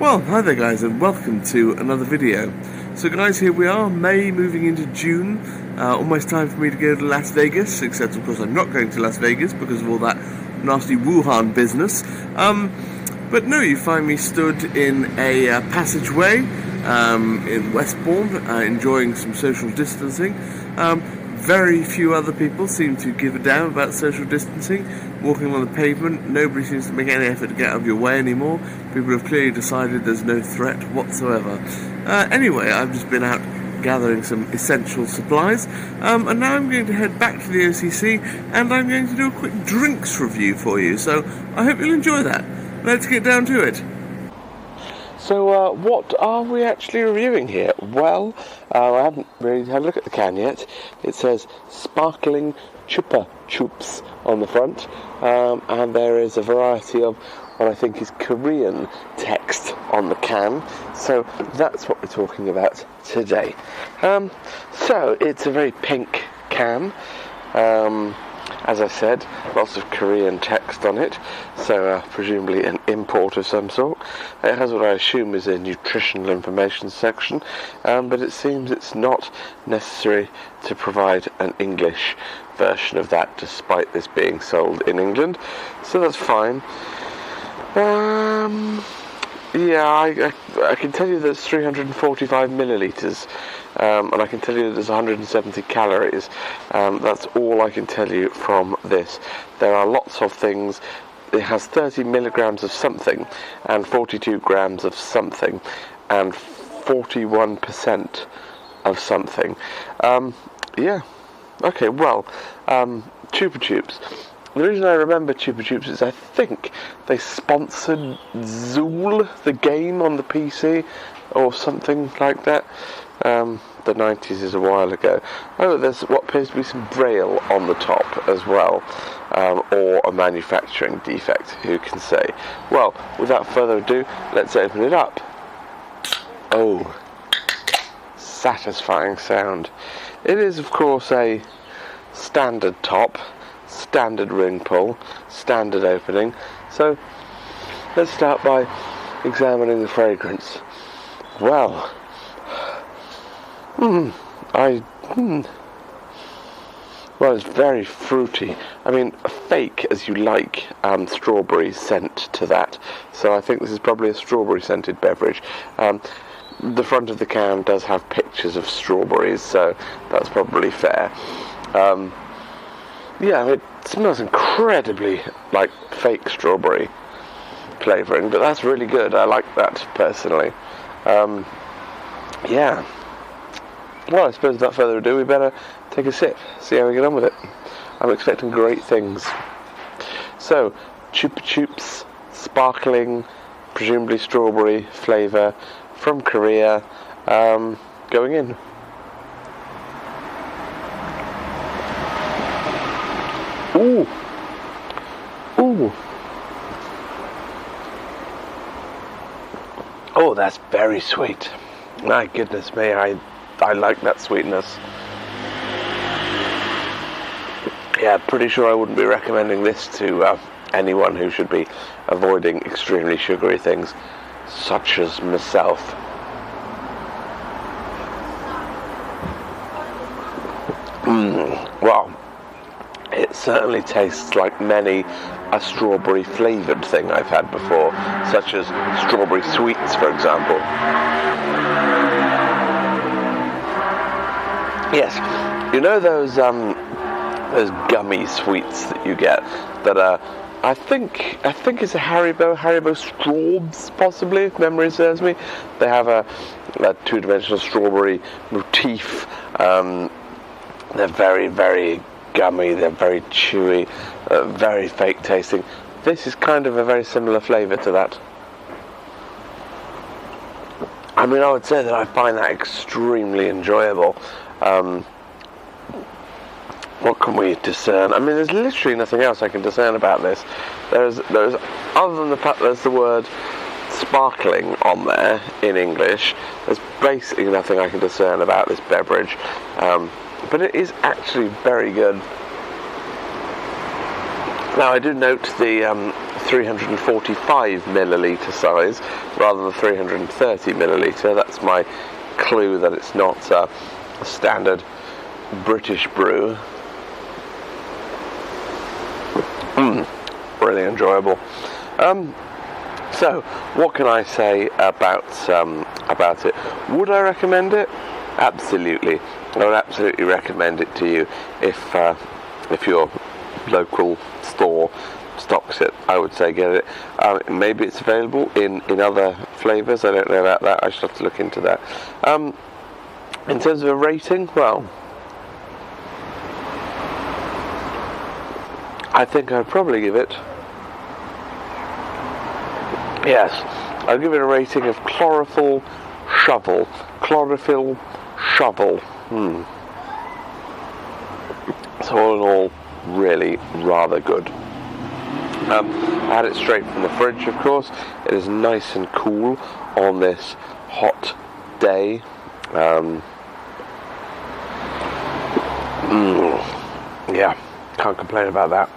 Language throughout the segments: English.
Well, hi there guys, and welcome to another video. So guys, here we are, May moving into June, almost time for me to go to Las Vegas, except of course I'm not going to Las Vegas because of all that nasty Wuhan business. But no, you find me stood in a passageway in Westbourne, enjoying some social distancing. Very few other people seem to give a damn about social distancing. Walking on the pavement, nobody seems to make any effort to get out of your way anymore. People have clearly decided there's no threat whatsoever. Anyway, I've just been out gathering some essential supplies, and now I'm going to head back to the OCC, and I'm going to do a quick drinks review for you, so I hope you'll enjoy that. Let's get down to it. So, what are we actually reviewing here? Well, I haven't really had a look at the can yet. It says sparkling Chupa Chups on the front, and there is a variety of what I think is Korean text on the can. So that's what we're talking about today. So it's a very pink can. As I said, lots of Korean text on it, so presumably an import of some sort. It has what I assume is a nutritional information section, but it seems it's not necessary to provide an English version of that, despite this being sold in England, so that's fine. Yeah, I can tell you there's 345 millilitres, and I can tell you there's 170 calories. That's all I can tell you from this. There are lots of things. It has 30 milligrams of something, and 42 grams of something, and 41% of something. Yeah. Okay, well, Chupa Chups. The reason I remember Chupa Chups is I think they sponsored Zool, the game on the PC, or something like that. The 90s is a while ago. Oh, there's what appears to be some braille on the top as well, or a manufacturing defect, who can say. Well, without further ado, let's open it up. Oh, satisfying sound. It is, of course, a standard top, standard ring pull, standard opening. So let's start by examining the fragrance. Well, well, it's very fruity. I mean, fake as you like strawberry scent to that. So I think this is probably a strawberry scented beverage. The front of the can does have pictures of strawberries, so that's probably fair. Yeah, it smells incredibly like fake strawberry flavouring, but that's really good. I like that personally. Yeah. Well, I suppose without further ado, we better take a sip, see how we get on with it. I'm expecting great things. So, Chupa Chups, sparkling, presumably strawberry flavour from Korea, going in. Ooh. Ooh. Oh, that's very sweet. My goodness me, I like that sweetness. Yeah, pretty sure I wouldn't be recommending this to anyone who should be avoiding extremely sugary things, such as myself. Well, it certainly tastes like many a strawberry flavoured thing I've had before, such as strawberry sweets, for example. Yes, you know those gummy sweets that you get that are, I think it's a Haribo Straubs, possibly, if memory serves me. They have a two-dimensional strawberry motif. They're very, very gummy, they're very chewy, very fake tasting. This is kind of a very similar flavour to that. I mean, I would say that I find that extremely enjoyable. What can we discern? I mean, there's literally nothing else I can discern about this. There's other than the fact there's the word sparkling on there in English, there's basically nothing I can discern about this beverage. But it is actually very good. Now, I do note the 345 milliliter size rather than 330 milliliter. That's my clue that it's not a standard British brew. Really enjoyable. So what can I say about it? Would I recommend it? Absolutely. I would absolutely recommend it to you if your local store stocks it. I would say get it. Maybe it's available in other flavours. I don't know about that. I should have to look into that. In terms of a rating, well, I think I'd probably give it, yes, I'll give it a rating of chlorophyll shovel. Chlorophyll shovel. So all in all, really rather good. I had it straight from the fridge, of course. It is nice and cool on this hot day. Yeah, can't complain about that.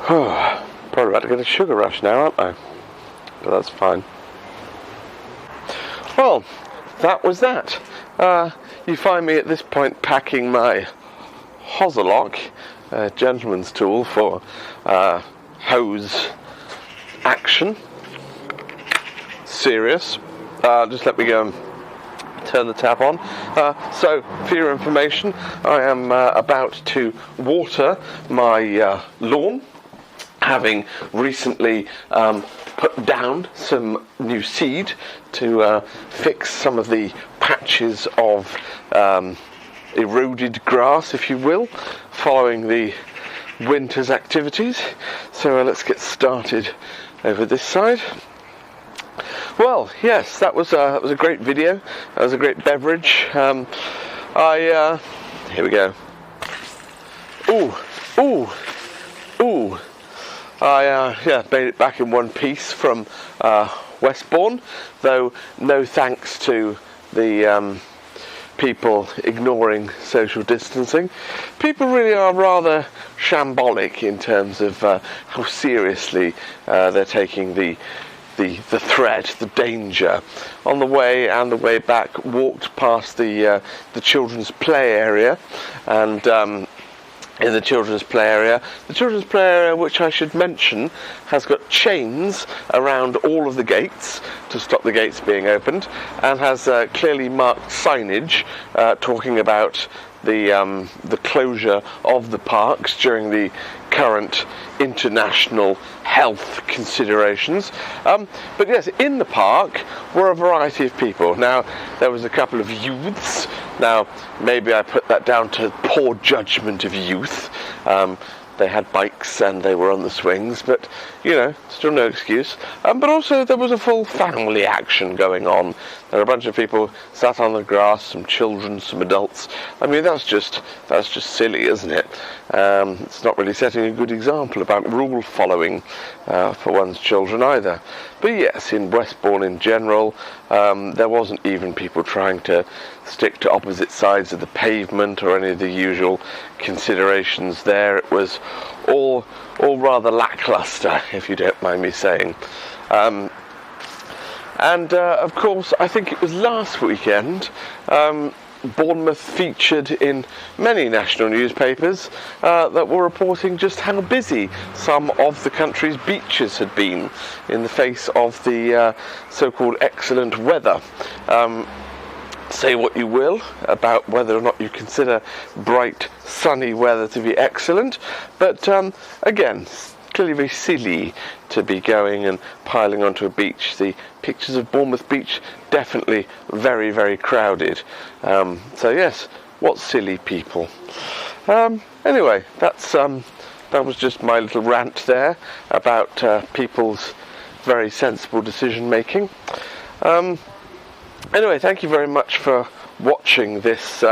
Probably about to get a sugar rush now, aren't I? But that's fine. Well, that was that. You find me at this point packing my Hozerlock, gentleman's tool for hose action. Serious. Just let me go and turn the tap on. So, for your information, I am about to water my lawn, having recently put down some new seed to fix some of the patches of eroded grass, if you will, following the winter's activities. So let's get started over this side. Well, yes, that was a great video. That was a great beverage. Here we go. Ooh. I made it back in one piece from Westbourne, though no thanks to the people ignoring social distancing. People really are rather shambolic in terms of how seriously they're taking the threat, the danger. On the way and the way back, walked past the children's play area, and in the children's play area, which I should mention, has got chains around all of the gates to stop the gates being opened, and has clearly marked signage talking about the closure of the parks during the current international health considerations. But yes, in the park were a variety of people. Now, there was a couple of youths. Now, maybe I put that down to poor judgment of youth. They had bikes and they were on the swings, but, still no excuse. But also there was a full family action going on. There were a bunch of people sat on the grass, some children, some adults. I mean, that's just silly, isn't it? It's not really setting a good example about rule following for one's children either. But yes, in Westbourne in general, there wasn't even people trying to stick to opposite sides of the pavement or any of the usual considerations there. It was all rather lackluster, if you don't mind me saying. Of course, I think it was last weekend, Bournemouth featured in many national newspapers that were reporting just how busy some of the country's beaches had been in the face of the so-called excellent weather. Say what you will about whether or not you consider bright, sunny weather to be excellent, but again, clearly very silly to be going and piling onto a beach. The pictures of Bournemouth Beach definitely very, very crowded. So yes, what silly people. Anyway, that was just my little rant there about people's very sensible decision making. Anyway, thank you very much for watching this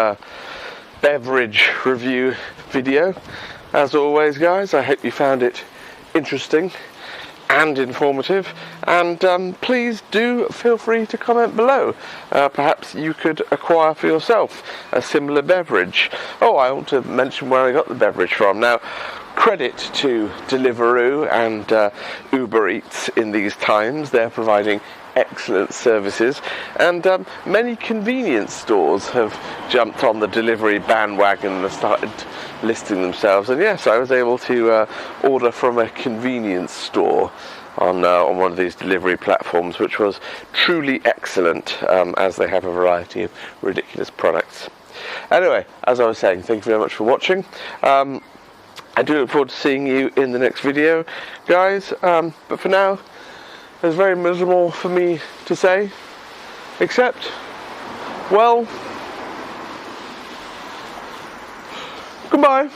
beverage review video. As always, guys, I hope you found it interesting and informative, and please do feel free to comment below. Perhaps you could acquire for yourself a similar beverage. Oh, I want to mention where I got the beverage from. Now, credit to Deliveroo and Uber Eats in these times. They're providing excellent services, and many convenience stores have jumped on the delivery bandwagon and have started listing themselves. And yes, I was able to order from a convenience store on one of these delivery platforms, which was truly excellent, as they have a variety of ridiculous products. Anyway, as I was saying, thank you very much for watching. I do look forward to seeing you in the next video, guys, but for now, it's very miserable for me to say, except, well, goodbye.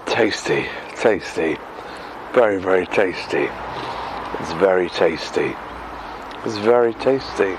Tasty, tasty, very, very tasty. It's very tasty. It's very tasty.